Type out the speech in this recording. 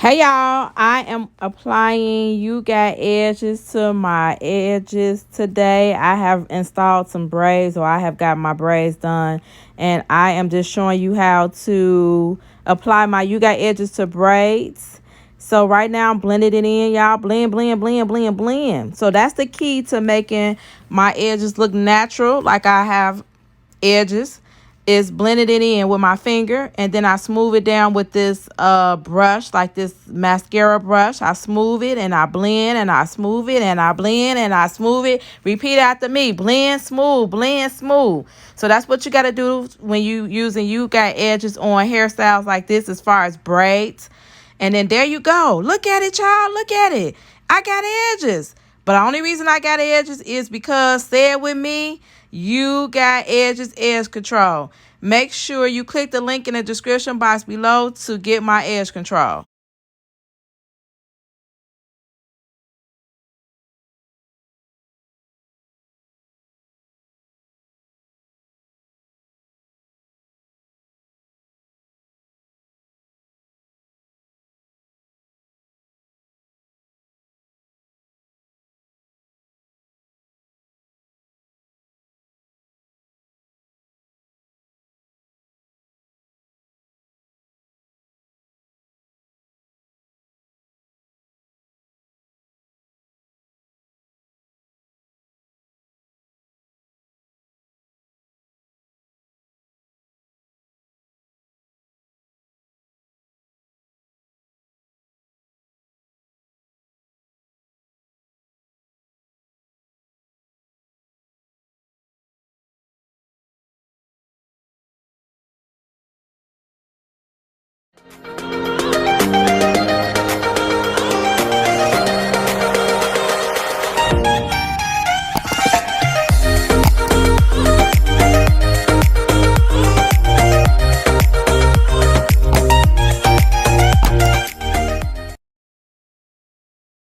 Hey y'all, I am applying You Got Edges to my edges today. I have installed some braids, or I have got my braids done, and I am just showing you how to apply my You Got Edges to braids. So right now I'm blending it in, y'all. Blend, blend, blend, blend, blend. So that's the key to making my edges look natural, like I have edges, is blended it in with my finger, and then I smooth it down with this brush, like this mascara brush. I smooth it and I blend, and I smooth it and I blend, and I smooth it. Repeat after me: blend, smooth, blend, smooth. So that's what you got to do when you using You Got Edges on hairstyles like this, as far as braids. And then there you go. Look at it, y'all. Look at it. I got edges. But the only reason I got edges is because, say it with me, You Got Edges Edge Control. Make sure you click the link in the description box below to get my edge control.